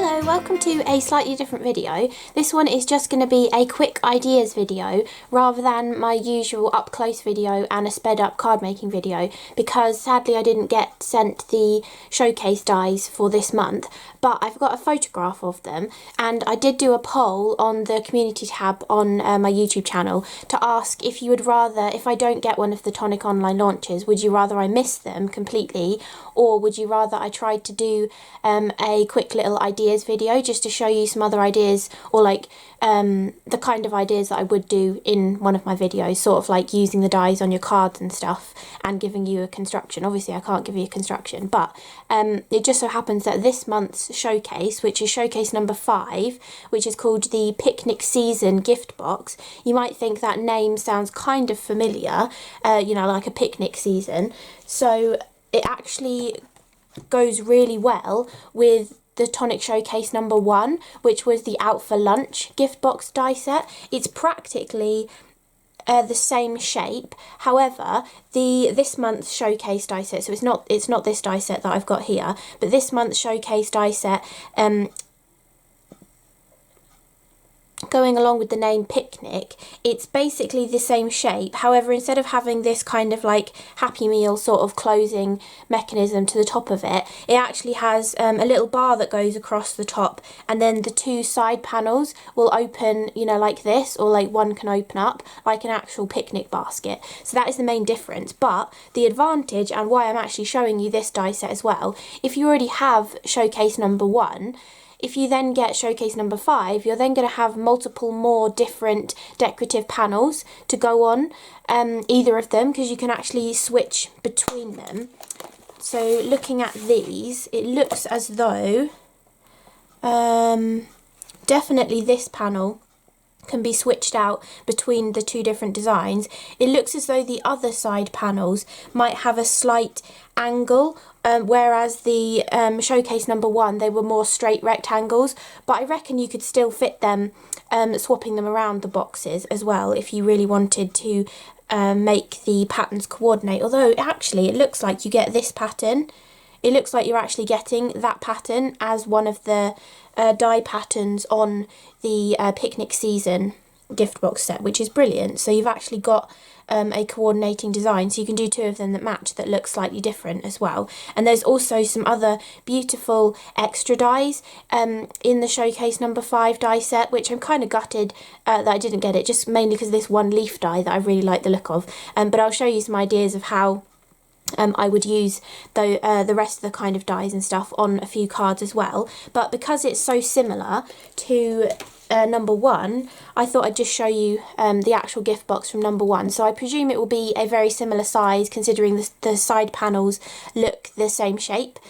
Hello, welcome to a slightly different video. This one is just going to be a quick ideas video rather than my usual up close video and a sped up card making video, because sadly I didn't get sent the showcase dies for this month, but I've got a photograph of them, and I did do a poll on the community tab on my YouTube channel to ask if you would rather, if I don't get one of the Tonic online launches, would you rather I miss them completely, or would you rather I tried to do a quick little ideas video just to show you some other ideas, or like the kind of ideas that I would do in one of my videos, sort of like using the dies on your cards and stuff and giving you a construction. Obviously I can't give you a construction, but it just so happens that this month's showcase, which is showcase number 5, which is called the Picnic Season gift box, you might think that name sounds kind of familiar, you know, like a picnic season, so it actually goes really well with the Tonic Showcase number 1, which was the Out for Lunch gift box die set. It's practically the same shape. However, this month's showcase die set, so it's not this die set that I've got here, but this month's showcase die set, going along with the name Picnic, it's basically the same shape. However, instead of having this kind of like Happy Meal sort of closing mechanism to the top of it, it actually has a little bar that goes across the top, and then the 2 side panels will open, you know, like this, or like one can open up like an actual picnic basket. So that is the main difference. But the advantage, and why I'm actually showing you this die set as well, if you already have showcase number 1, if you then get showcase number 5, you're then going to have multiple more different decorative panels to go on either of them, because you can actually switch between them. So looking at these, it looks as though definitely this panel can be switched out between the 2 different designs. It looks as though the other side panels might have a slight angle, whereas the showcase number 1, they were more straight rectangles, but I reckon you could still fit them, swapping them around the boxes as well if you really wanted to make the patterns coordinate. Although actually it looks like you get this pattern, it looks like you're actually getting that pattern as one of the die patterns on the Picnic Season gift box set, which is brilliant. So you've actually got a coordinating design, so you can do 2 of them that match that look slightly different as well. And there's also some other beautiful extra dies in the showcase number 5 die set, which I'm kind of gutted that I didn't get it, just mainly because this one leaf die that I really like the look of. But I'll show you some ideas of how I would use the rest of the kind of dies and stuff on a few cards as well. But because it's so similar to number 1, I thought I'd just show you the actual gift box from number 1. So I presume it will be a very similar size, considering the side panels look the same shape.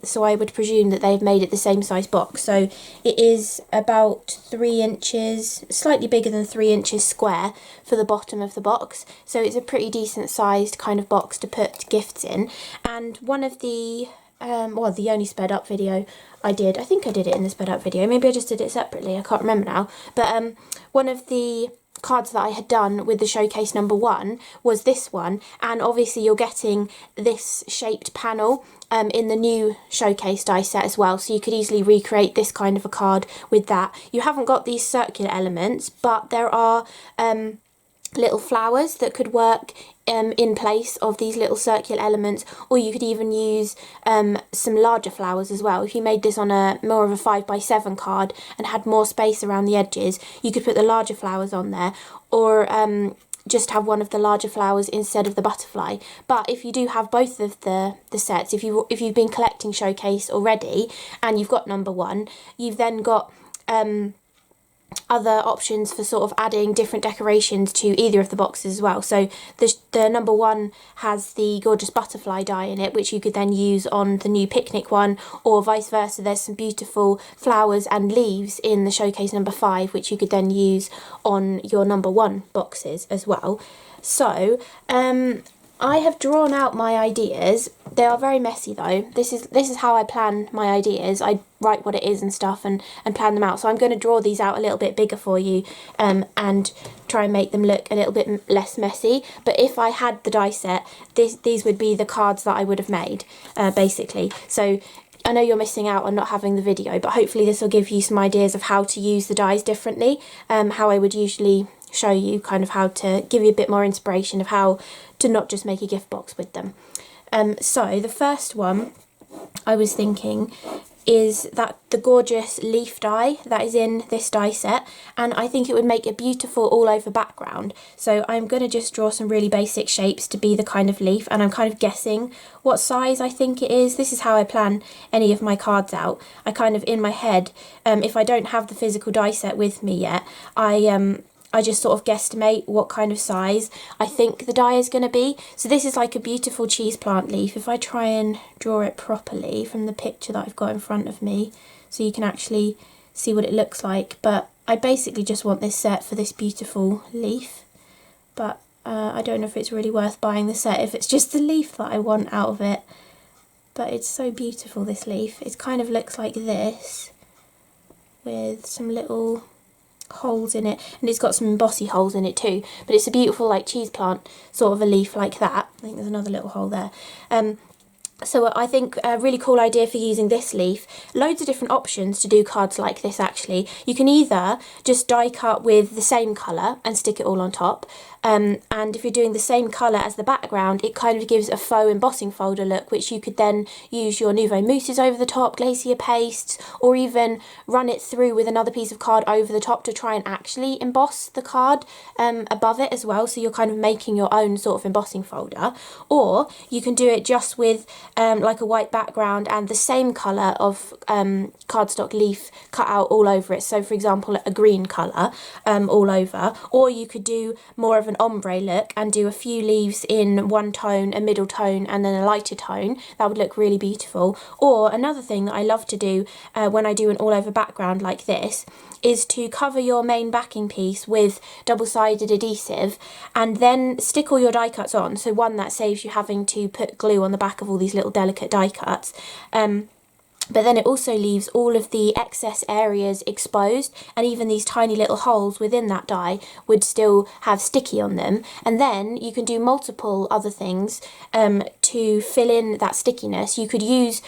So I would presume that they've made it the same size box. So it is about 3 inches, slightly bigger than 3 inches square for the bottom of the box. So it's a pretty decent sized kind of box to put gifts in. And one of the well, the only sped up video I think I did it in the sped up video, maybe I just did it separately, I can't remember now, but one of the cards that I had done with the showcase number 1 was this one, and obviously you're getting this shaped panel in the new showcase die set as well, so you could easily recreate this kind of a card with that. You haven't got these circular elements, but there are little flowers that could work in place of these little circular elements, or you could even use some larger flowers as well. If you made this on a more of a 5x7 card and had more space around the edges, you could put the larger flowers on there, or just have one of the larger flowers instead of the butterfly. But if you do have both of the sets, if you've been collecting showcase already and you've got number 1, you've then got other options for sort of adding different decorations to either of the boxes as well. So the number 1 has the gorgeous butterfly die in it, which you could then use on the new picnic one, or vice versa. There's some beautiful flowers and leaves in the showcase number 5, which you could then use on your number 1 boxes as well. So I have drawn out my ideas. They are very messy though. This is how I plan my ideas. I write what it is and stuff and plan them out. So I'm going to draw these out a little bit bigger for you and try and make them look a little bit less messy. But if I had the die set, these would be the cards that I would have made, basically. So I know you're missing out on not having the video, but hopefully this will give you some ideas of how to use the dies differently, how I would usually show you, kind of how to give you a bit more inspiration of how to not just make a gift box with them. So the first one I was thinking is that the gorgeous leaf die that is in this die set, and I think it would make a beautiful all over background. So I'm going to just draw some really basic shapes to be the kind of leaf, and I'm kind of guessing what size I think it is. This is how I plan any of my cards out. I kind of in my head, if I don't have the physical die set with me yet, I just sort of guesstimate what kind of size I think the die is going to be. So this is like a beautiful cheese plant leaf. If I try and draw it properly from the picture that I've got in front of me, so you can actually see what it looks like. But I basically just want this set for this beautiful leaf. But I don't know if it's really worth buying the set if it's just the leaf that I want out of it. But it's so beautiful, this leaf. It kind of looks like this, with some little holes in it, and it's got some embossy holes in it too, but it's a beautiful like cheese plant sort of a leaf like that. I think there's another little hole there. So I think a really cool idea for using this leaf, loads of different options to do cards like this actually. You can either just die cut with the same colour and stick it all on top, and if you're doing the same colour as the background, it kind of gives a faux embossing folder look, which you could then use your Nouveau Mousses over the top, glacier pastes, or even run it through with another piece of card over the top to try and actually emboss the card above it as well, so you're kind of making your own sort of embossing folder. Or you can do it just with like a white background and the same colour of cardstock leaf cut out all over it, so for example a green colour all over. Or you could do more of an ombre look and do a few leaves in one tone, a middle tone, and then a lighter tone. That would look really beautiful. Or another thing that I love to do when I do an all over background like this is to cover your main backing piece with double-sided adhesive and then stick all your die cuts on. So one, that saves you having to put glue on the back of all these little delicate die cuts. But then it also leaves all of the excess areas exposed, and even these tiny little holes within that die would still have sticky on them. And then you can do multiple other things to fill in that stickiness. You could use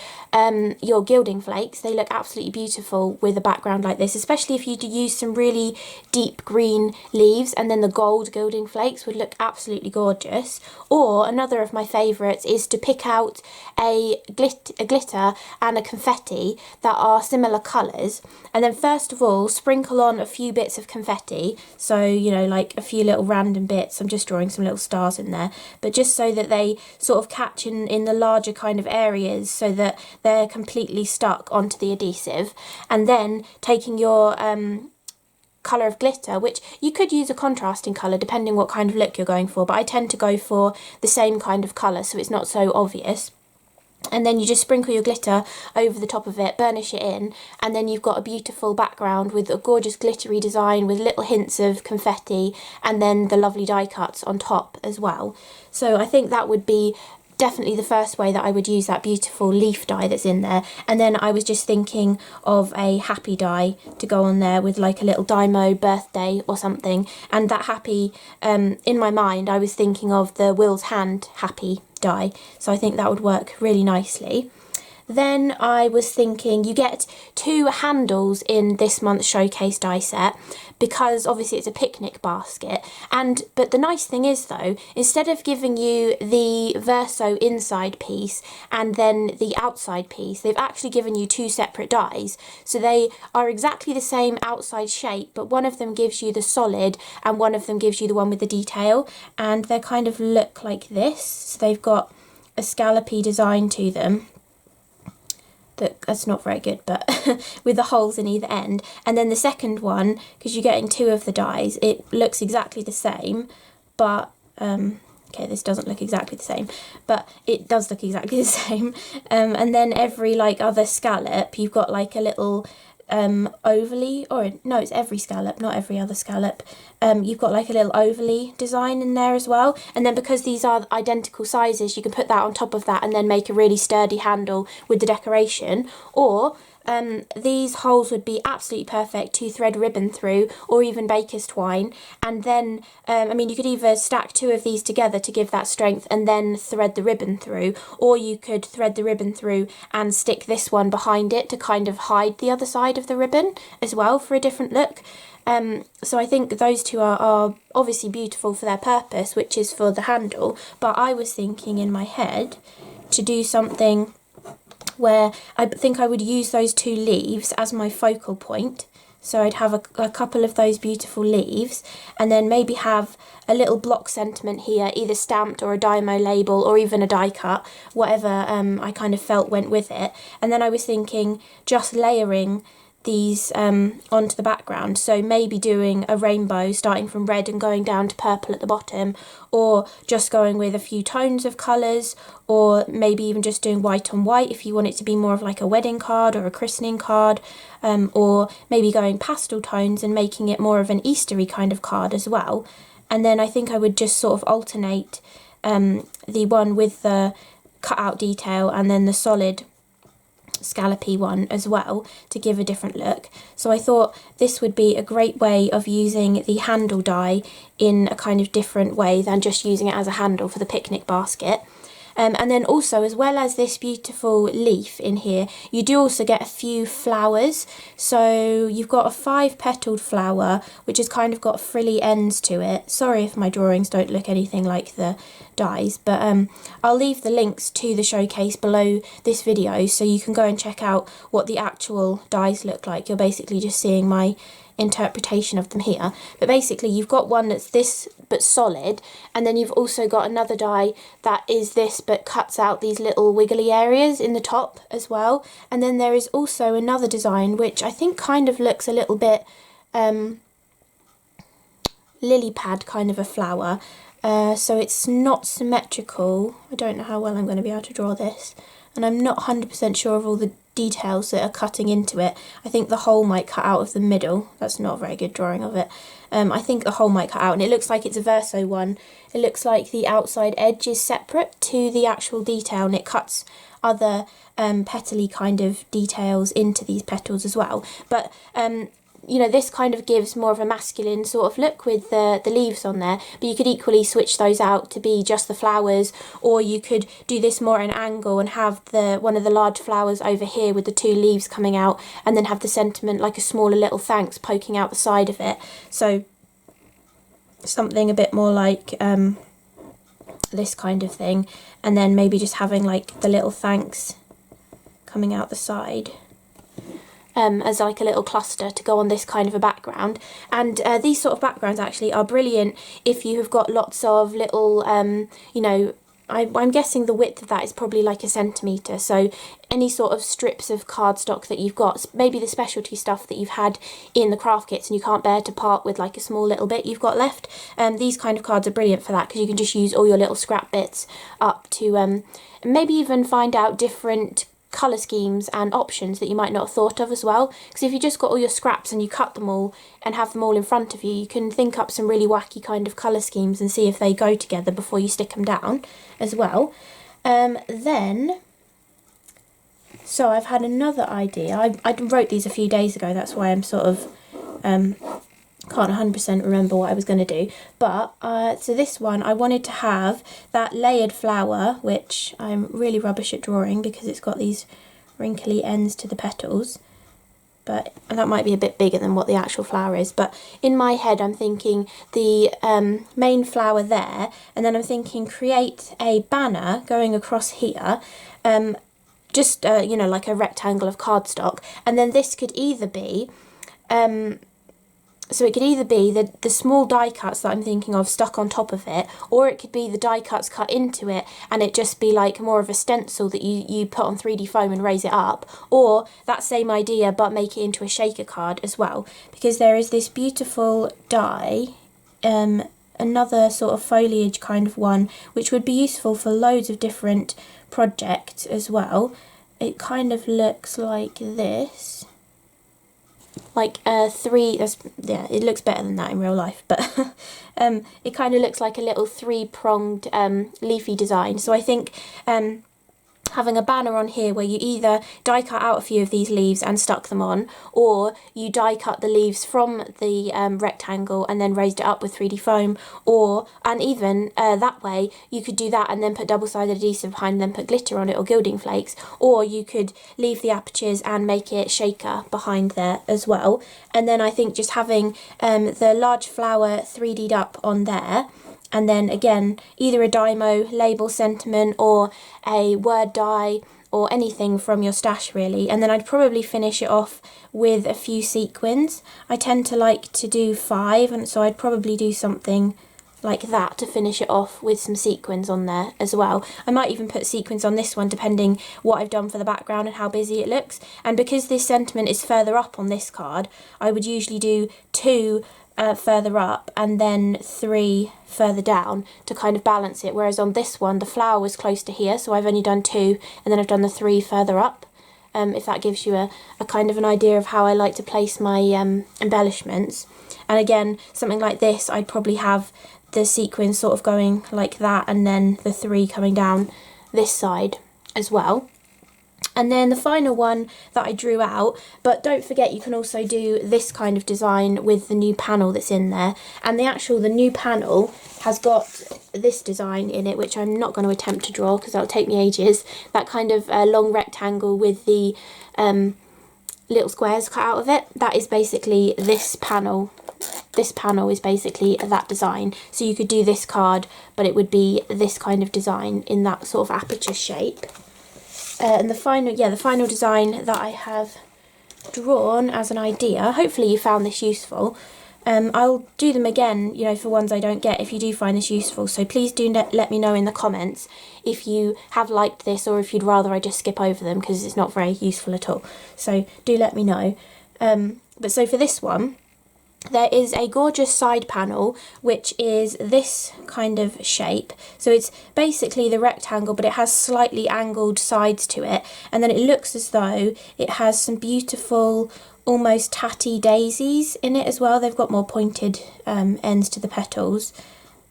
your gilding flakes. They look absolutely beautiful with a background like this, especially if you use some really deep green leaves, and then the gold gilding flakes would look absolutely gorgeous. Or another of my favourites is to pick out a glitter and a confetti that are similar colours, and then first of all sprinkle on a few bits of confetti, so you know, like a few little random bits. I'm just drawing some little stars in there, but just so that they sort of catch in the larger kind of areas, so that they're completely stuck onto the adhesive. And then taking your colour of glitter, which you could use a contrasting colour depending what kind of look you're going for, but I tend to go for the same kind of colour so it's not so obvious. And then you just sprinkle your glitter over the top of it, burnish it in, and then you've got a beautiful background with a gorgeous glittery design with little hints of confetti, and then the lovely die cuts on top as well. So I think that would be definitely the first way that I would use that beautiful leaf die that's in there. And then I was just thinking of a happy die to go on there with like a little Dymo birthday or something. And that happy, in my mind, I was thinking of the Will's Hand happy die. So I think that would work really nicely. Then I was thinking you get 2 handles in this month's showcase die set, because obviously it's a picnic basket. But the nice thing is though, instead of giving you the verso inside piece and then the outside piece, they've actually given you 2 separate dies. So they are exactly the same outside shape, but one of them gives you the solid and one of them gives you the one with the detail, and they kind of look like this. So they've got a scallopy design to them. That's not very good, but with the holes in either end. And then the second one, because you're getting 2 of the dies, it looks exactly the same, but okay, this doesn't look exactly the same, but it does look exactly the same. And then every like other scallop, you've got like a little ovally, or no, it's every scallop, not every other scallop. You've got like a little ovally design in there as well, and then because these are identical sizes, you can put that on top of that and then make a really sturdy handle with the decoration. Or these holes would be absolutely perfect to thread ribbon through, or even baker's twine. And then, I mean, you could either stack 2 of these together to give that strength and then thread the ribbon through, or you could thread the ribbon through and stick this one behind it to kind of hide the other side of the ribbon as well for a different look. So I think those two are obviously beautiful for their purpose, which is for the handle, but I was thinking in my head to do something where I think I would use those 2 leaves as my focal point. So I'd have a couple of those beautiful leaves, and then maybe have a little block sentiment here, either stamped or a Dymo label or even a die cut, whatever I kind of felt went with it. And then I was thinking just layering these onto the background, so maybe doing a rainbow starting from red and going down to purple at the bottom, or just going with a few tones of colours, or maybe even just doing white on white if you want it to be more of like a wedding card or a christening card, or maybe going pastel tones and making it more of an Eastery kind of card as well. And then I think I would just sort of alternate the one with the cutout detail and then the solid scallopy one as well to give a different look. So I thought this would be a great way of using the handle die in a kind of different way than just using it as a handle for the picnic basket. And then also, as well as this beautiful leaf in here, you do also get a few flowers. So you've got a 5-petaled flower, which has kind of got frilly ends to it. Sorry if my drawings don't look anything like the dies, but I'll leave the links to the showcase below this video so you can go and check out what the actual dies look like. You're basically just seeing my interpretation of them here, but basically you've got one that's this but solid, and then you've also got another die that is this but cuts out these little wiggly areas in the top as well. And then there is also another design which I think kind of looks a little bit lily pad kind of a flower, so it's not symmetrical. I don't know how well I'm going to be able to draw this, and I'm not 100% sure of all the details that are cutting into it. I think the hole might cut out of the middle. That's not a very good drawing of it. I think the hole might cut out, and it looks like it's a verso one. It looks like the outside edge is separate to the actual detail, and it cuts other petally kind of details into these petals as well. But you know, this kind of gives more of a masculine sort of look with the leaves on there, but you could equally switch those out to be just the flowers, or you could do this more at an angle and have one of the large flowers over here with the 2 leaves coming out, and then have the sentiment like a smaller little thanks poking out the side of it. So something a bit more like this kind of thing, and then maybe just having like the little thanks coming out the side. As like a little cluster to go on this kind of a background. And these sort of backgrounds actually are brilliant if you have got lots of little, you know, I'm guessing the width of that is probably like 1 centimetre, so any sort of strips of cardstock that you've got, maybe the specialty stuff that you've had in the craft kits and you can't bear to part with like a small little bit you've got left, these kind of cards are brilliant for that, because you can just use all your little scrap bits up to maybe even find out different colour schemes and options that you might not have thought of as well. Because if you just got all your scraps and you cut them all and have them all in front of you, you can think up some really wacky kind of colour schemes and see if they go together before you stick them down as well. Then, so I've had another idea. I wrote these a few days ago, that's why I'm sort of can't 100% remember what I was going to do, but so this one I wanted to have that layered flower, which I'm really rubbish at drawing because it's got these wrinkly ends to the petals, but and that might be a bit bigger than what the actual flower is, but in my head I'm thinking the main flower there, and then I'm thinking create a banner going across here, just you know, like a rectangle of cardstock, and then this could either be so it could either be the small die cuts that I'm thinking of stuck on top of it, or it could be the die cuts cut into it and it just be like more of a stencil that you put on 3D foam and raise it up, or that same idea but make it into a shaker card as well, because there is this beautiful die, another sort of foliage kind of one, which would be useful for loads of different projects as well. It kind of looks like this. Like yeah, it looks better than that in real life, but it kind of looks like a little 3-pronged leafy design. So I think having a banner on here where you either die cut out a few of these leaves and stuck them on, or you die cut the leaves from the rectangle and then raised it up with 3D foam, and even that way you could do that and then put double-sided adhesive behind and then put glitter on it or gilding flakes, or you could leave the apertures and make it shaker behind there as well. And then I think just having the large flower 3D'd up on there, and then again either a Dymo label sentiment or a word die or anything from your stash really. And then I'd probably finish it off with a few sequins. I tend to like to do 5, and so I'd probably do something like that to finish it off with some sequins on there as well. I might even put sequins on this one depending what I've done for the background and how busy it looks. And because this sentiment is further up on this card, I would usually do 2 further up and then 3 further down to kind of balance it, whereas on this one the flower was close to here, so I've only done 2 and then I've done the 3 further up. If that gives you a kind of an idea of how I like to place my embellishments. And again, something like this, I'd probably have the sequins sort of going like that and then the 3 coming down this side as well. And then the final one that I drew out, but don't forget you can also do this kind of design with the new panel that's in there. And the new panel has got this design in it, which I'm not going to attempt to draw because that'll take me ages. That kind of long rectangle with the little squares cut out of it. That is basically this panel. This panel is basically that design. So you could do this card, but it would be this kind of design in that sort of aperture shape. And the final design that I have drawn as an idea, hopefully you found this useful. I'll do them again, for ones I don't get if you do find this useful. So please do let me know in the comments if you have liked this or if you'd rather I just skip over them because it's not very useful at all. So do let me know. But so for this one, there is a gorgeous side panel which is this kind of shape. So it's basically the rectangle, but it has slightly angled sides to it, and then it looks as though it has some beautiful almost tatty daisies in it as well. They've got more pointed ends to the petals,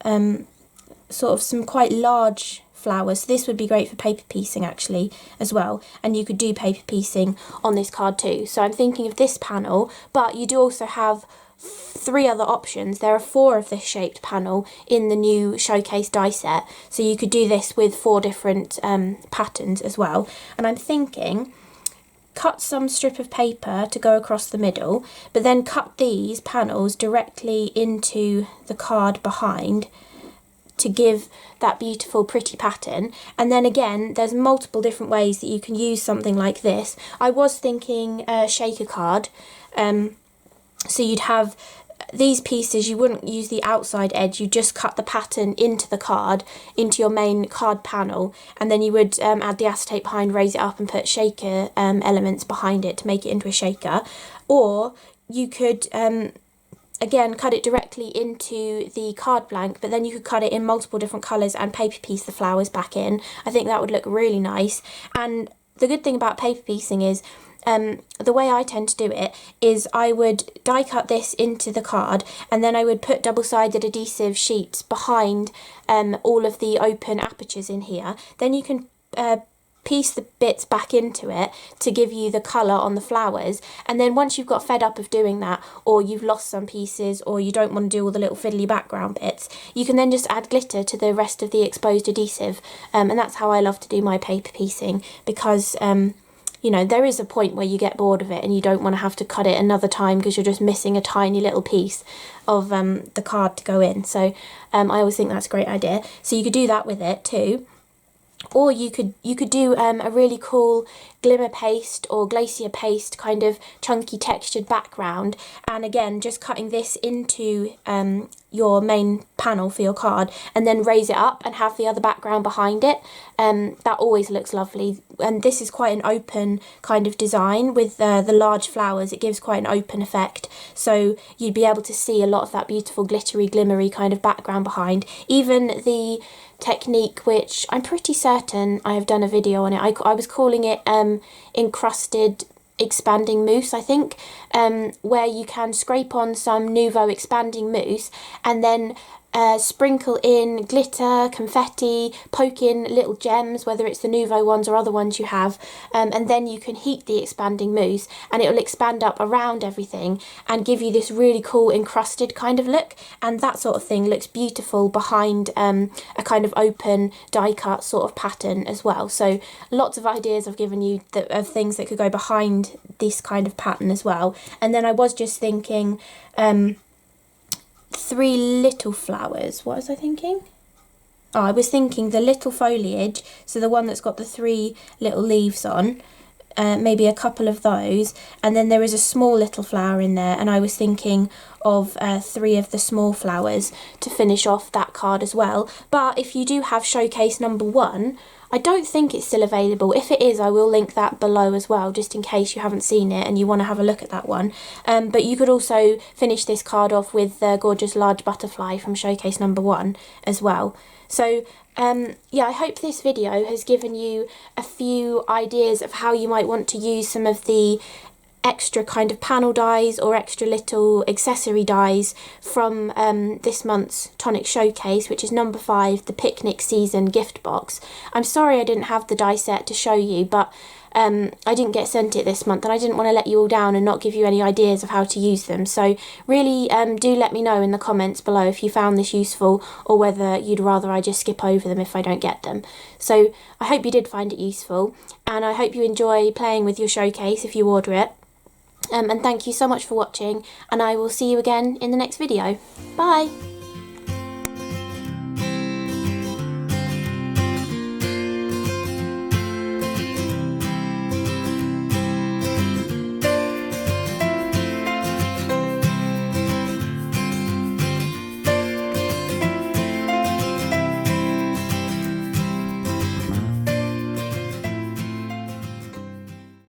sort of some quite large flowers. So this would be great for paper piecing actually as well, and you could do paper piecing on this card too. So I'm thinking of this panel, but you do also have 3 other options. There are 4 of this shaped panel in the new showcase die set, so you could do this with 4 different patterns as well. And I'm thinking cut some strip of paper to go across the middle, but then cut these panels directly into the card behind to give that beautiful pretty pattern. And then again, there's multiple different ways that you can use something like this. I was thinking a shaker card. So you'd have these pieces, you wouldn't use the outside edge, you just cut the pattern into the card, into your main card panel, and then you would add the acetate behind, raise it up and put shaker elements behind it to make it into a shaker. Or you could again cut it directly into the card blank, but then you could cut it in multiple different colours and paper piece the flowers back in. I think that would look really nice. And the good thing about paper piecing is the way I tend to do it is I would die cut this into the card, and then I would put double-sided adhesive sheets behind all of the open apertures in here. Then you can piece the bits back into it to give you the colour on the flowers, and then once you've got fed up of doing that, or you've lost some pieces, or you don't want to do all the little fiddly background bits, you can then just add glitter to the rest of the exposed adhesive. And that's how I love to do my paper piecing, because there is a point where you get bored of it and you don't want to have to cut it another time because you're just missing a tiny little piece of the card to go in. So I always think that's a great idea. So you could do that with it too. Or you could do a really cool glimmer paste or glacier paste kind of chunky textured background, and again just cutting this into your main panel for your card and then raise it up and have the other background behind it. That always looks lovely, and this is quite an open kind of design with the large flowers. It gives quite an open effect, so you'd be able to see a lot of that beautiful glittery glimmery kind of background behind. Even the technique, which I'm pretty certain I have done a video on it, I was calling it encrusted expanding mousse, I think, where you can scrape on some Nouveau expanding mousse and then sprinkle in glitter, confetti, poke in little gems, whether it's the Nuvo ones or other ones you have, and then you can heat the expanding mousse and it will expand up around everything and give you this really cool encrusted kind of look, and that sort of thing looks beautiful behind a kind of open die cut sort of pattern as well. So lots of ideas I've given you of things that could go behind this kind of pattern as well. And then I was just thinking 3 little flowers. What was I thinking? Oh, I was thinking the little foliage, so the one that's got the 3 little leaves on, maybe a couple of those, and then there is a small little flower in there, and I was thinking of 3 of the small flowers to finish off that card as well. But if you do have showcase number 1, I don't think it's still available. If it is, I will link that below as well, just in case you haven't seen it and you want to have a look at that one. But you could also finish this card off with the gorgeous large butterfly from showcase number 1 as well. So yeah, I hope this video has given you a few ideas of how you might want to use some of the extra kind of panel dies or extra little accessory dies from this month's Tonic Showcase, which is number 5, the Picnic Season gift box. I'm sorry I didn't have the die set to show you, but I didn't get sent it this month and I didn't want to let you all down and not give you any ideas of how to use them. So really do let me know in the comments below if you found this useful or whether you'd rather I just skip over them if I don't get them. So I hope you did find it useful, and I hope you enjoy playing with your showcase if you order it. And thank you so much for watching, and I will see you again in the next video. Bye!